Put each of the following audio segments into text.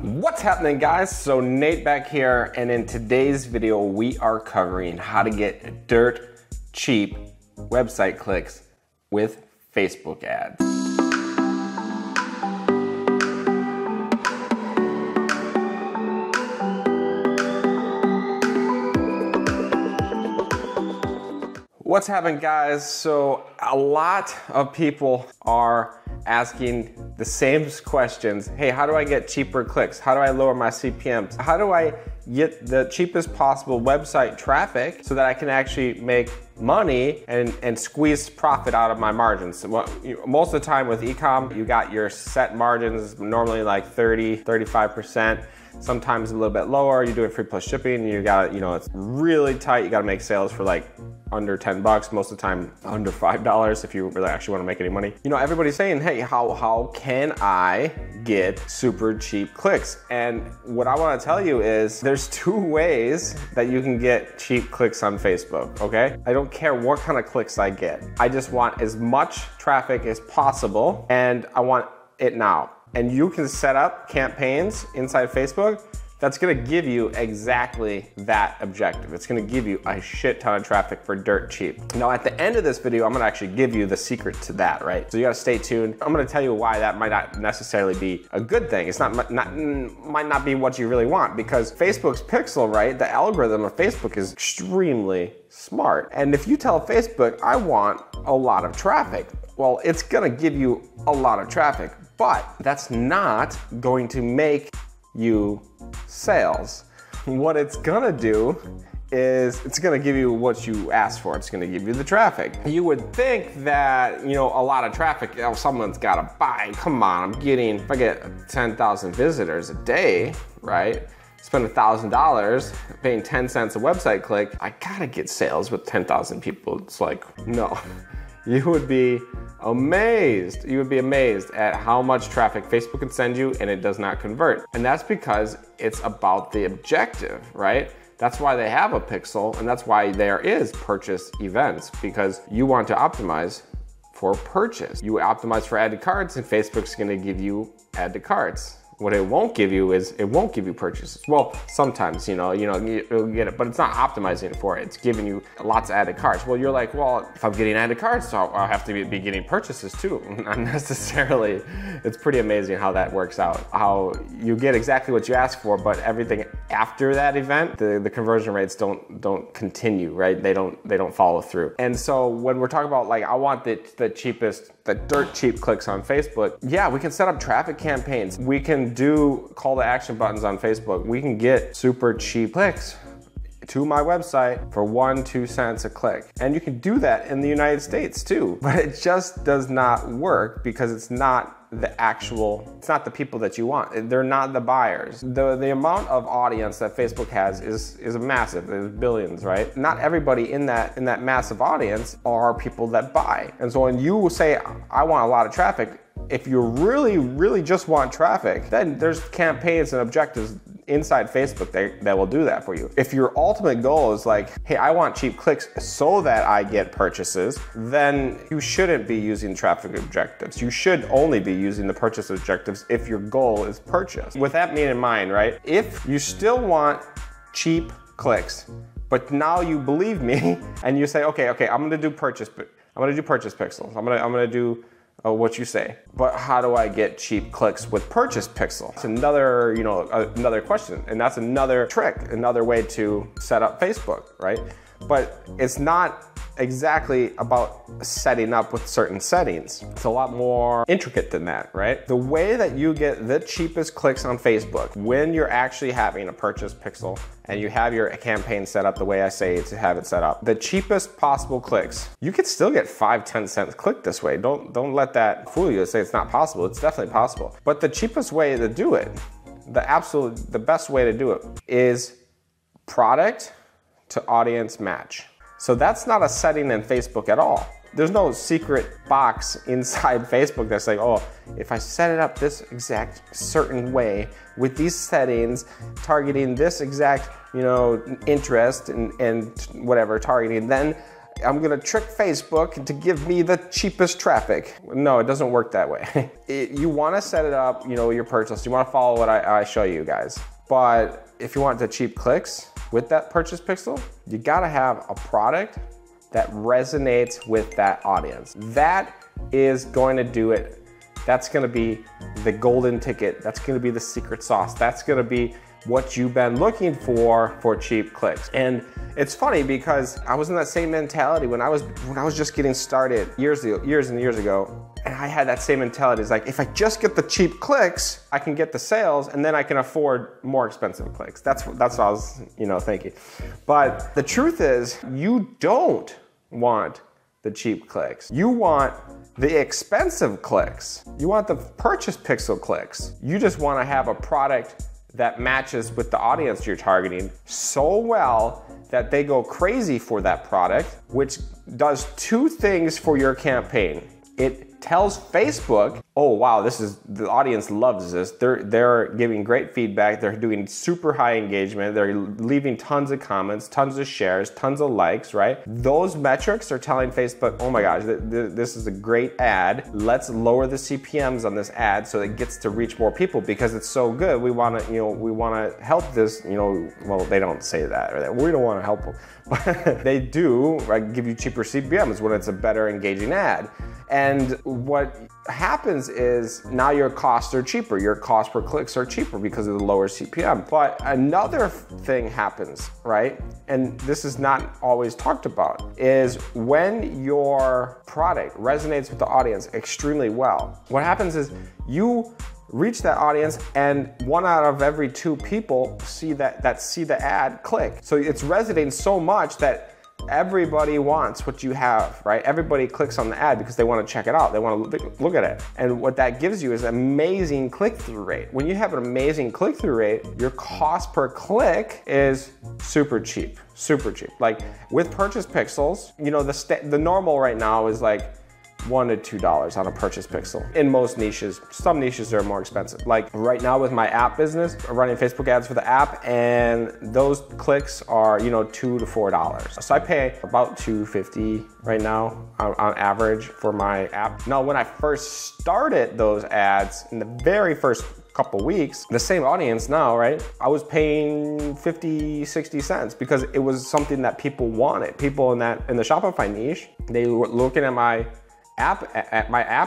What's happening, guys? So Nate back here, and in today's video we are covering how to get dirt cheap website clicks with Facebook ads. What's happening, guys? So a lot of people are asking the same questions. Hey, how do I get cheaper clicks? How do I lower my CPMs? How do I get the cheapest possible website traffic so that I can actually make money and squeeze profit out of my margins? So, most of the time with e-com, you got your set margins, normally like 30, 35%. Sometimes a little bit lower. You're doing free plus shipping. You got, it's really tight. You got to make sales for like under 10 bucks, most of the time under $5 if you really actually want to make any money. Everybody's saying, hey, how can I get super cheap clicks? And what I want to tell you is there's two ways that you can get cheap clicks on Facebook, okay? I don't care what kind of clicks I get. I just want as much traffic as possible, and I want it now. And you can set up campaigns inside Facebook that's gonna give you exactly that objective. It's gonna give you a shit ton of traffic for dirt cheap. Now at the end of this video, I'm gonna actually give you the secret to that, right? So you gotta stay tuned. I'm gonna tell you why that might not necessarily be a good thing. It's might not be what you really want, because Facebook's pixel, right? The algorithm of Facebook is extremely smart. And if you tell Facebook, I want a lot of traffic, well, it's gonna give you a lot of traffic, but that's not going to make you sales. What it's gonna do is it's gonna give you what you asked for. It's gonna give you the traffic. You would think that, a lot of traffic, someone's gotta buy. Come on, if I get 10,000 visitors a day, right? Spend $1,000 paying 10 cents a website click, I gotta get sales with 10,000 people. It's like, no. You would be amazed. You would be amazed at how much traffic Facebook can send you and it does not convert. And that's because it's about the objective, right? That's why they have a pixel, and that's why there is purchase events, because you want to optimize for purchase. You optimize for add to carts, and Facebook's gonna give you add to carts. What it won't give you is, it won't give you purchases. Well, sometimes, you'll get it, but it's not optimizing for it. It's giving you lots of added carts. Well, you're like, well, if I'm getting added carts, so I'll have to be getting purchases too. Not necessarily. It's pretty amazing how that works out. How you get exactly what you ask for, but everything after that event, the conversion rates don't continue, right? They don't follow through. And so when we're talking about I want the cheapest, the dirt cheap clicks on Facebook, yeah, we can set up traffic campaigns. We can do call to action buttons on Facebook. We can get super cheap clicks to my website for 1-2 cents a click. And you can do that in the United States too, but it just does not work because it's not the people that you want. They're not the buyers. The amount of audience that Facebook has is massive. There's billions, right? Not everybody in that massive audience are people that buy. And so when you say, I want a lot of traffic, if you really, really just want traffic, then there's campaigns and objectives inside Facebook that will do that for you. If your ultimate goal is like, hey, I want cheap clicks so that I get purchases, then you shouldn't be using traffic objectives. You should only be using the purchase objectives if your goal is purchase. With that being in mind, right? If you still want cheap clicks, but now you believe me and you say, okay, I'm gonna do purchase pixels. I'm gonna do what you say. But how do I get cheap clicks with purchase pixel? It's another, another question, and that's another trick, another way to set up Facebook, right? But it's not exactly about setting up with certain settings. It's a lot more intricate than that, right? The way that you get the cheapest clicks on Facebook when you're actually having a purchase pixel and you have your campaign set up the way I say to have it set up, the cheapest possible clicks, you could still get 5-10 cents click this way. Don't let that fool you to say it's not possible. It's definitely possible. But the cheapest way to do it, the best way to do it is product to audience match. So that's not a setting in Facebook at all. There's no secret box inside Facebook that's like, oh, if I set it up this exact certain way with these settings, targeting this exact, interest and whatever targeting, then I'm gonna trick Facebook to give me the cheapest traffic. No, it doesn't work that way. You wanna set it up, your purchase. You wanna follow what I show you guys. But if you want the cheap clicks with that purchase pixel, you gotta have a product that resonates with that audience. That is going to do it. That's gonna be the golden ticket. That's gonna be the secret sauce. That's gonna be what you've been looking for cheap clicks. And it's funny because I was in that same mentality when I was just getting started years and years ago. And I had that same mentality. It's like, if I just get the cheap clicks, I can get the sales and then I can afford more expensive clicks. That's what I was, thinking. But the truth is, you don't want the cheap clicks. You want the expensive clicks. You want the purchase pixel clicks. You just want to have a product that matches with the audience you're targeting so well that they go crazy for that product, which does two things for your campaign. It tells Facebook, oh wow, the audience loves this. They're giving great feedback. They're doing super high engagement. They're leaving tons of comments, tons of shares, tons of likes, right? Those metrics are telling Facebook, oh my gosh, this is a great ad. Let's lower the CPMs on this ad so it gets to reach more people because it's so good. We want to help this, well, they don't say that, right? We don't want to help them, but they do, right? Give you cheaper CPMs when it's a better engaging ad. And what happens is now your costs are cheaper. Your cost per clicks are cheaper because of the lower CPM. But another thing happens, right? And this is not always talked about, is when your product resonates with the audience extremely well, what happens is you reach that audience and 1 out of every 2 people see the ad click. So it's resonating so much that everybody wants what you have, right? Everybody clicks on the ad because they want to check it out. They want to look at it. And what that gives you is amazing click-through rate. When you have an amazing click-through rate, your cost per click is super cheap, super cheap. Like with purchase pixels, the normal right now is like $1 to $2 on a purchase pixel. In most niches, some niches are more expensive. Like right now with my app business, I'm running Facebook ads for the app and those clicks are, $2 to $4. So I pay about $2.50 right now on average for my app. Now, when I first started those ads in the very first couple weeks, the same audience now, right? I was paying 50, 60 cents because it was something that people wanted. People in the Shopify niche, they were looking at my app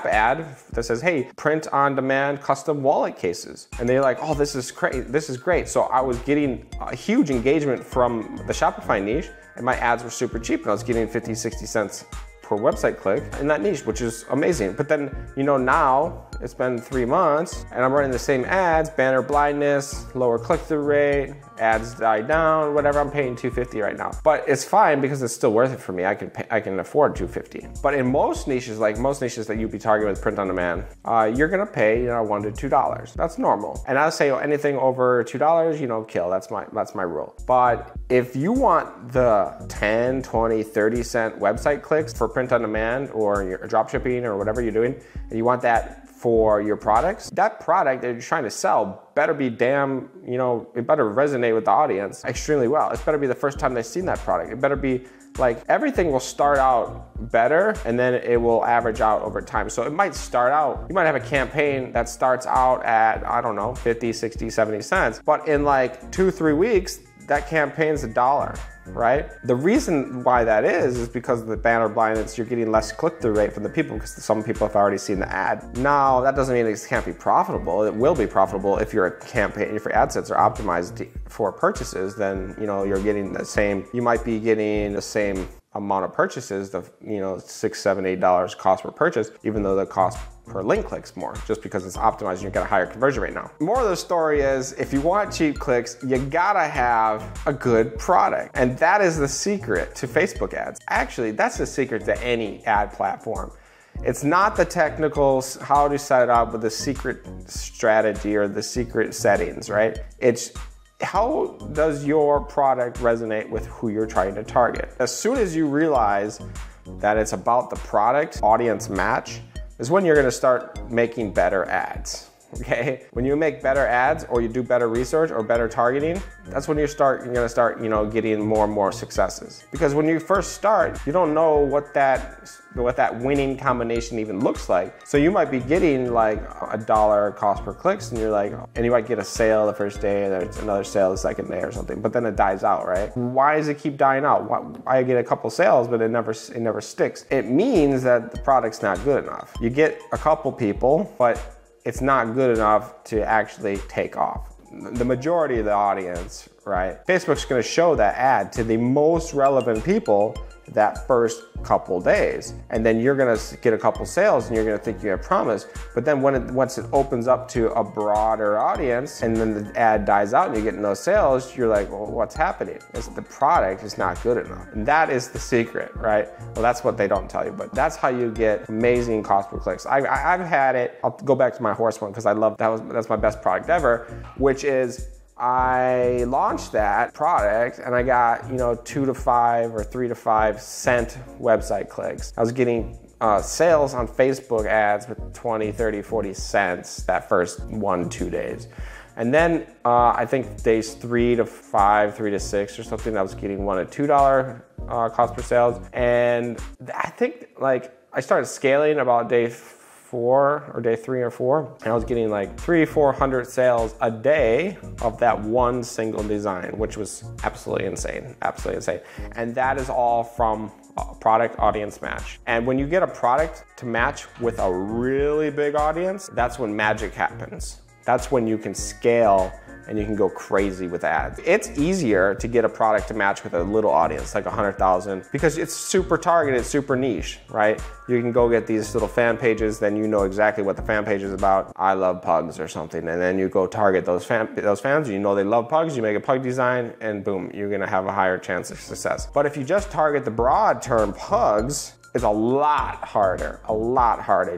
ad that says, hey, print on demand custom wallet cases. And they're like, oh, this is great. So I was getting a huge engagement from the Shopify niche and my ads were super cheap and I was getting 50, 60 cents per website click in that niche, which is amazing. But then, now it's been 3 months and I'm running the same ads, banner blindness, lower click-through rate, ads die down, whatever. I'm paying $2.50 right now, but it's fine because it's still worth it for me. I can afford $2.50. But in most niches, like most niches that you'd be targeting with print on demand, you're gonna pay $1 to $2. That's normal. And I say anything over $2, kill. That's my rule. But if you want the 10, 20, 30 cent website clicks for print on demand or your drop shipping or whatever you're doing, and you want that for your products, that product that you're trying to sell better be it better resonate with the audience extremely well. It better be the first time they've seen that product. It better be like everything will start out better and then it will average out over time. So it might start out, you might have a campaign that starts out at, I don't know, 50, 60, 70 cents, but in like 2-3 weeks, that campaign's $1, right? The reason why that is because of the banner blindness. You're getting less click-through rate from the people because some people have already seen the ad. Now, that doesn't mean it can't be profitable. It will be profitable if your campaign, if your ad sets are optimized for purchases, then you're getting the same, you might be getting the same amount of purchases, the $6, $7, $8 cost per purchase, even though the cost per link clicks more, just because it's optimized and you get a higher conversion rate now. More of the story is, if you want cheap clicks, you gotta have a good product. And that is the secret to Facebook ads. Actually, that's the secret to any ad platform. It's not the technicals, how to set it up with the secret strategy or the secret settings, right? It's how does your product resonate with who you're trying to target? As soon as you realize that it's about the product audience match is when you're gonna start making better ads. okay? When you make better ads or you do better research or better targeting, that's when you're gonna start, you know, getting more and more successes. Because when you first start, you don't know what that winning combination even looks like. So you might be getting like $1 cost per clicks, and you're like, and you might get a sale the first day, and there's another sale the second day or something, but then it dies out, right? Why does it keep dying out? Why I get a couple sales, but it never sticks? It means that the product's not good enough. You get a couple people, but it's not good enough to actually take off. The majority of the audience, right? Facebook's gonna show that ad to the most relevant people that first couple days. And then you're gonna get a couple sales and you're gonna think you have promise. But then once it opens up to a broader audience and then the ad dies out and you're getting those sales, you're like, well, what's happening? It's the product is not good enough. And that is the secret, right? Well, that's what they don't tell you, but that's how you get amazing cost per clicks. I've had it, I'll go back to my horse one because I love that's my best product ever, which is I launched that product and I got, you know, 2 to 5 or 3 to 5 cent website clicks. I was getting sales on Facebook ads with 20, 30, 40 cents that first 1-2 days. And then I think days 3 to 5, 3 to 6 or something, I was getting $1 to $2 cost per sales. And I think like I started scaling about day 4 or day 3 or 4, and I was getting like 300-400 sales a day of that one single design, which was absolutely insane, absolutely insane. And that is all from product audience match. And when you get a product to match with a really big audience, that's when magic happens. That's when you can scale and you can go crazy with ads. It's easier to get a product to match with a little audience, like 100,000, because it's super targeted, super niche, right? You can go get these little fan pages, then you know exactly what the fan page is about. I love pugs or something, and then you go target those fans, you know they love pugs, you make a pug design, and boom, you're gonna have a higher chance of success. But if you just target the broad term pugs, it's a lot harder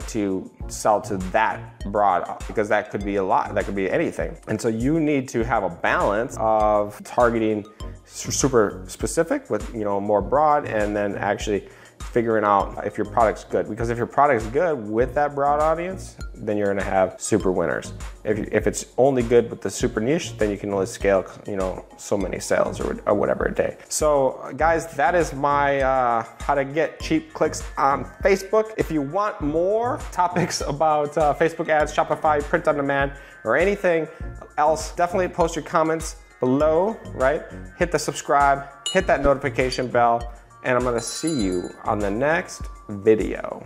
to sell to that broad, because that could be a lot, that could be anything. And so you need to have a balance of targeting super specific with, you know, more broad, and then actually figuring out if your product's good. Because if your product's good with that broad audience, then you're gonna have super winners. If it's only good with the super niche, then you can only scale, you know, so many sales or whatever a day. So guys, that is my how to get cheap clicks on Facebook. If you want more topics about Facebook ads, Shopify, print on demand, or anything else, definitely post your comments below, right? Hit the subscribe, hit that notification bell, and I'm gonna see you on the next video.